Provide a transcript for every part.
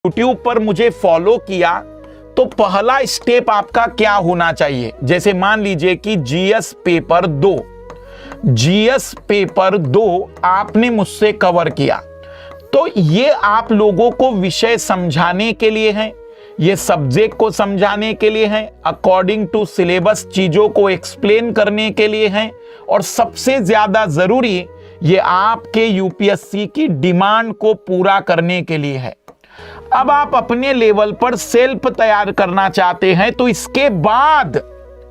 YouTube पर मुझे follow किया तो पहला स्टेप आपका क्या होना चाहिए? जैसे मान लीजिए कि जीएस पेपर 2 आपने मुझसे कवर किया, तो ये आप लोगों को विषय समझाने के लिए है, ये सब्जेक्ट को समझाने के लिए है, अकॉर्डिंग टू सिलेबस चीजों को एक्सप्लेन करने के लिए है, और सबसे ज्यादा जरूरी ये आपके यूपीएससी की डिमांड को पूरा करने के लिए है। अब आप अपने लेवल पर सेल्फ तैयार करना चाहते हैं तो इसके बाद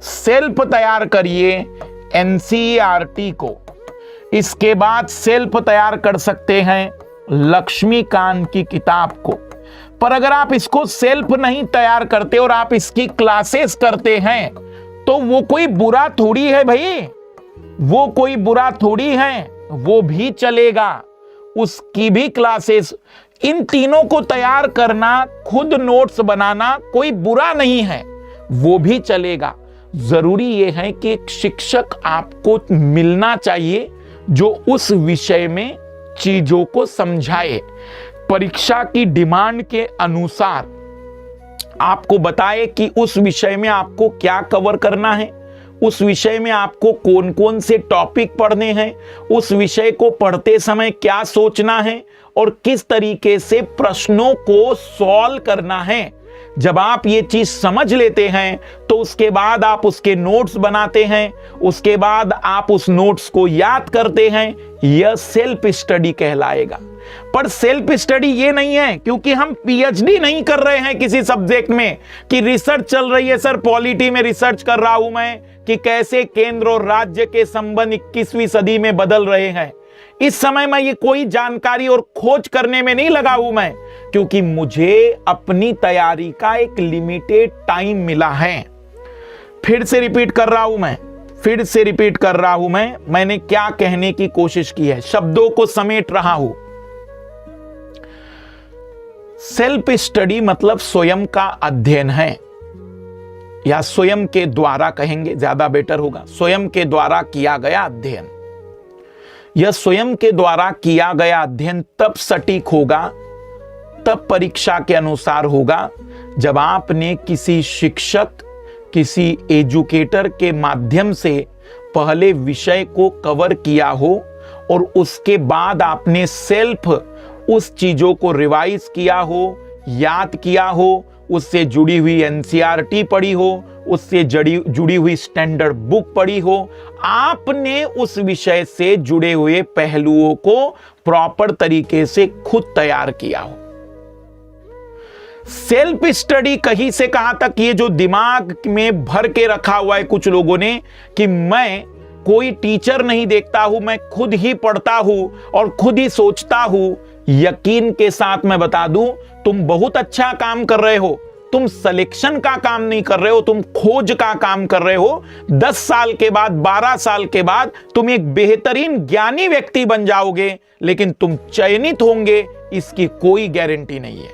सेल्फ तैयार करिए एनसीईआरटी को। इसके बाद सेल्फ तैयार कर सकते हैं लक्ष्मीकांत की किताब को। पर अगर आप इसको सेल्फ नहीं तैयार करते और आप इसकी क्लासेस करते हैं तो वो कोई बुरा थोड़ी है भाई, वो कोई बुरा थोड़ी है, वो भी चलेगा, उसकी भी क्लासेस। इन तीनों को तैयार करना, खुद नोट्स बनाना कोई बुरा नहीं है, वो भी चलेगा। जरूरी यह है कि एक शिक्षक आपको मिलना चाहिए जो उस विषय में चीजों को समझाए, परीक्षा की डिमांड के अनुसार आपको बताए कि उस विषय में आपको क्या कवर करना है, उस विषय में आपको कौन कौन से टॉपिक पढ़ने हैं, उस विषय को पढ़ते समय क्या सोचना है और किस तरीके से प्रश्नों को सॉल्व करना है। जब आप ये चीज समझ लेते हैं तो उसके बाद आप उसके नोट्स बनाते हैं, उसके बाद आप उस नोट्स को याद करते हैं, यह सेल्फ स्टडी कहलाएगा। पर सेल्फ स्टडी ये नहीं है क्योंकि हम पीएचडी नहीं कर रहे हैं किसी सब्जेक्ट में कि रिसर्च चल रही है, सर पॉलिटी में रिसर्च कर रहा हूं मैं कि कैसे केंद्र और राज्य के संबंध 21वीं सदी में बदल रहे हैं। इस समय मैं ये कोई जानकारी और खोज करने में नहीं लगा हूं मैं, क्योंकि मुझे अपनी तैयारी का एक लिमिटेड टाइम मिला है। फिर से रिपीट कर रहा हूं मैं, मैंने क्या कहने की कोशिश की है, शब्दों को समेट रहा हूं। सेल्फ स्टडी मतलब स्वयं का अध्ययन है, या स्वयं के द्वारा कहेंगे ज्यादा बेटर होगा, स्वयं के द्वारा किया गया अध्ययन। यह स्वयं के द्वारा किया गया अध्ययन तब सटीक होगा, तब परीक्षा के अनुसार होगा, जब आपने किसी शिक्षक, किसी एजुकेटर के माध्यम से पहले विषय को कवर किया हो और उसके बाद आपने सेल्फ उस चीजों को रिवाइज किया हो, याद किया हो, उससे जुड़ी हुई एनसीईआरटी पढ़ी हो, उससे जुड़ी हुई स्टैंडर्ड बुक पढ़ी हो, आपने उस विषय से जुड़े हुए पहलुओं को प्रॉपर तरीके से खुद तैयार किया हो। सेल्फ स्टडी कहीं से कहां तक, ये जो दिमाग में भर के रखा हुआ है कुछ लोगों ने कि मैं कोई टीचर नहीं देखता हूं, मैं खुद ही पढ़ता हूं और खुद ही सोचता हूं। यकीन के साथ मैं बता दूं, तुम बहुत अच्छा काम कर रहे हो, तुम सिलेक्शन का काम नहीं कर रहे हो, तुम खोज का काम कर रहे हो। 10 साल के बाद, 12 साल के बाद तुम एक बेहतरीन ज्ञानी व्यक्ति बन जाओगे, लेकिन तुम चयनित होंगे इसकी कोई गारंटी नहीं है,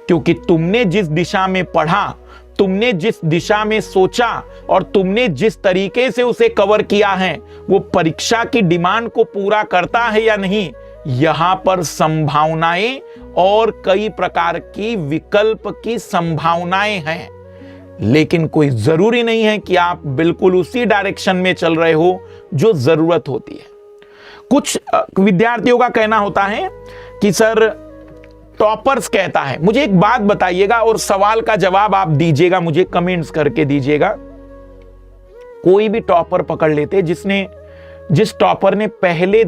क्योंकि तुमने जिस दिशा में पढ़ा, तुमने जिस दिशा में सोचा और तुमने जिस तरीके से उसे कवर किया है वो परीक्षा की डिमांड को पूरा करता है या नहीं। यहां पर संभावनाएं और कई प्रकार की विकल्प की संभावनाएं हैं, लेकिन कोई जरूरी नहीं है कि आप बिल्कुल उसी डायरेक्शन में चल रहे हो जो जरूरत होती है। कुछ विद्यार्थियों का कहना होता है कि सर टॉपर्स कहता है। मुझे एक बात बताइएगा और सवाल का जवाब आप दीजिएगा, मुझे कमेंट्स करके दीजिएगा। कोई भी टॉपर पकड़ लेते जिस टॉपर ने पहले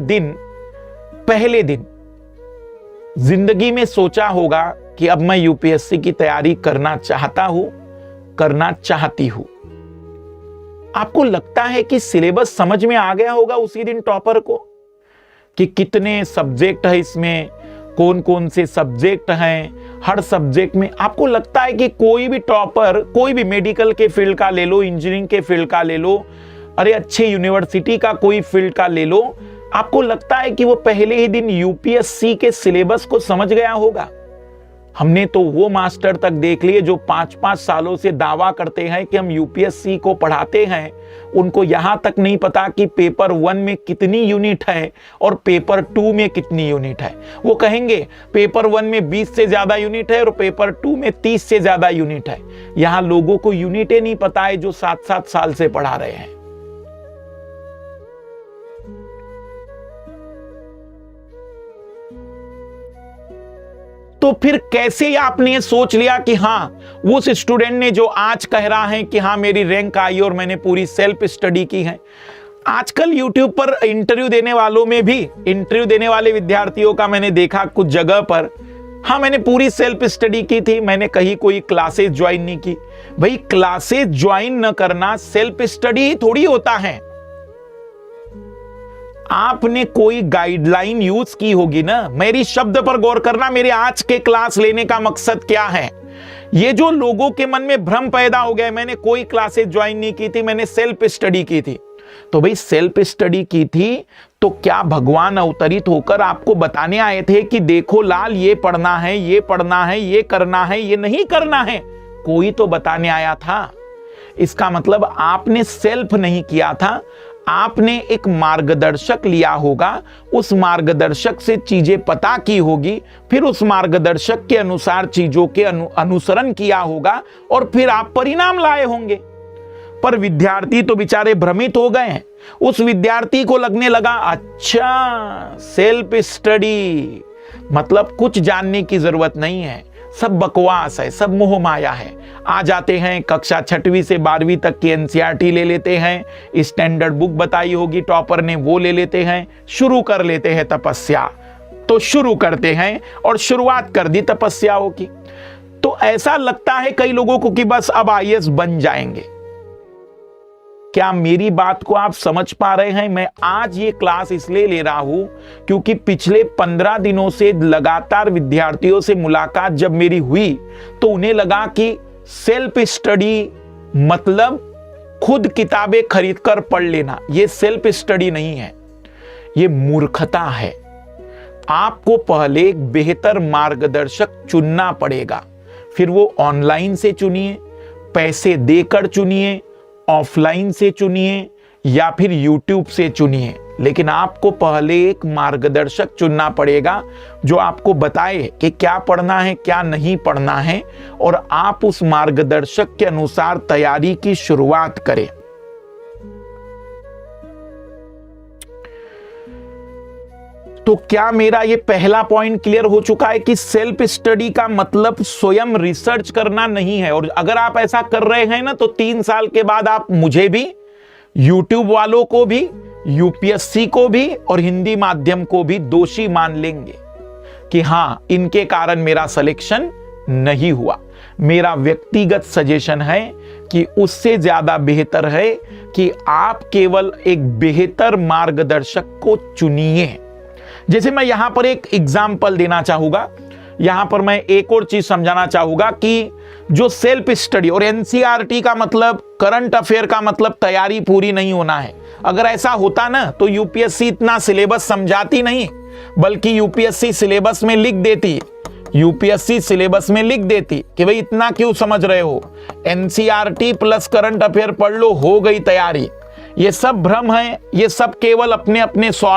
दिन जिंदगी में सोचा होगा कि अब मैं यूपीएससी की तैयारी करना चाहता हूं, करना चाहती हूं। आपको लगता है कि सिलेबस समझ में आ गया होगा उसी दिन टॉपर को कि कितने सब्जेक्ट है इसमें, कौन कौन से सब्जेक्ट हैं, हर सब्जेक्ट में। आपको लगता है कि कोई भी टॉपर, कोई भी मेडिकल के फील्ड का ले लो, इंजीनियरिंग के फील्ड का ले लो, अरे अच्छे यूनिवर्सिटी का कोई फील्ड का ले लो, आपको लगता है कि वो पहले ही दिन यूपीएससी के सिलेबस को समझ गया होगा? हमने तो वो मास्टर तक देख लिए जो 5-5 सालों से दावा करते हैं कि हम यूपीएससी को पढ़ाते हैं, उनको यहां तक नहीं पता कि पेपर 1 में कितनी यूनिट है और पेपर 2 में कितनी यूनिट है। वो कहेंगे पेपर 1 में 20 से ज्यादा यूनिट है और पेपर 2 में 30 से ज्यादा यूनिट है। यहां लोगों को यूनिटें नहीं पता है जो 7-7 साल से पढ़ा रहे हैं। तो फिर कैसे आपने सोच लिया कि हाँ, उस स्टूडेंट ने जो आज कह रहा है कि हाँ मेरी रैंक आई और मैंने पूरी सेल्फ स्टडी की है। आजकल YouTube पर इंटरव्यू देने वालों में भी, इंटरव्यू देने वाले विद्यार्थियों का मैंने देखा कुछ जगह पर, हाँ मैंने पूरी सेल्फ स्टडी की थी, मैंने कहीं कोई क्लासेस ज्वाइन नहीं की। भाई क्लासेस ज्वाइन न करना सेल्फ स्टडी ही थोड़ी होता है। आपने कोई गाइडलाइन यूज की होगी ना। मेरी शब्द पर गौर करना, मेरे आज के क्लास लेने का मकसद क्या है। ये जो लोगों के मन में भ्रम पैदा हो गया, मैंने कोई क्लासेस ज्वाइन नहीं की थी, मैंने सेल्फ स्टडी की थी। तो भाई सेल्फ स्टडी की थी तो क्या भगवान अवतरित होकर आपको बताने आए थे कि देखो लाल ये पढ़ना है, ये पढ़ना है, ये करना है, ये नहीं करना है? कोई तो बताने आया था। इसका मतलब आपने सेल्फ नहीं किया था, आपने एक मार्गदर्शक लिया होगा, उस मार्गदर्शक से चीजें पता की होगी, फिर उस मार्गदर्शक के अनुसार चीजों के अनुसरण किया होगा और फिर आप परिणाम लाए होंगे। पर विद्यार्थी तो बेचारे भ्रमित हो गए हैं। उस विद्यार्थी को लगने लगा अच्छा सेल्फ स्टडी मतलब कुछ जानने की जरूरत नहीं है, सब बकवास है, सब मोह माया है। आ जाते हैं कक्षा 6वीं से 12वीं तक की एनसीईआरटी ले लेते हैं, स्टैंडर्ड बुक बताई होगी टॉपर ने वो ले लेते हैं, शुरू कर लेते हैं तपस्या। तो शुरू करते हैं और शुरुआत कर दी तपस्याओं की। तो ऐसा लगता है कई लोगों को कि बस अब आईएएस बन जाएंगे। क्या मेरी बात को आप समझ पा रहे हैं? मैं आज ये क्लास इसलिए ले रहा हूं क्योंकि पिछले 15 दिनों से लगातार विद्यार्थियों से मुलाकात जब मेरी हुई तो उन्हें लगा कि सेल्फ स्टडी मतलब खुद किताबें खरीदकर पढ़ लेना, ये सेल्फ स्टडी नहीं है, ये मूर्खता है। आपको पहले एक बेहतर मार्गदर्शक चुनना पड़ेगा, फिर वो ऑनलाइन से चुनिए, पैसे देकर चुनिए, ऑफलाइन से चुनिए या फिर यूट्यूब से चुनिए, लेकिन आपको पहले एक मार्गदर्शक चुनना पड़ेगा जो आपको बताए कि क्या पढ़ना है, क्या नहीं पढ़ना है, और आप उस मार्गदर्शक के अनुसार तैयारी की शुरुआत करें। तो क्या मेरा ये पहला पॉइंट क्लियर हो चुका है कि सेल्फ स्टडी का मतलब स्वयं रिसर्च करना नहीं है? और अगर आप ऐसा कर रहे हैं ना तो 3 साल के बाद आप मुझे भी, यूट्यूब वालों को भी, यूपीएससी को भी और हिंदी माध्यम को भी दोषी मान लेंगे कि हां इनके कारण मेरा सिलेक्शन नहीं हुआ। मेरा व्यक्तिगत सजेशन है कि उससे ज्यादा बेहतर है कि आप केवल एक बेहतर मार्गदर्शक को चुनिए। जैसे मैं यहां पर एक एग्जाम्पल देना चाहूंगा, यहां पर मैं एक और चीज समझाना चाहूंगा कि जो सेल्फ स्टडी और एनसीईआरटी का मतलब, करंट अफेयर का मतलब तैयारी पूरी नहीं होना है। अगर ऐसा होता ना तो यूपीएससी इतना सिलेबस समझाती नहीं, बल्कि यूपीएससी सिलेबस में लिख देती, यूपीएससी सिलेबस में लिख देती कि भाई इतना क्यों समझ रहे हो, एनसीईआरटी प्लस करंट अफेयर पढ़ लो, हो गई तैयारी। ये सब भ्रम है, ये सब केवल अपने अपने स्वार्थ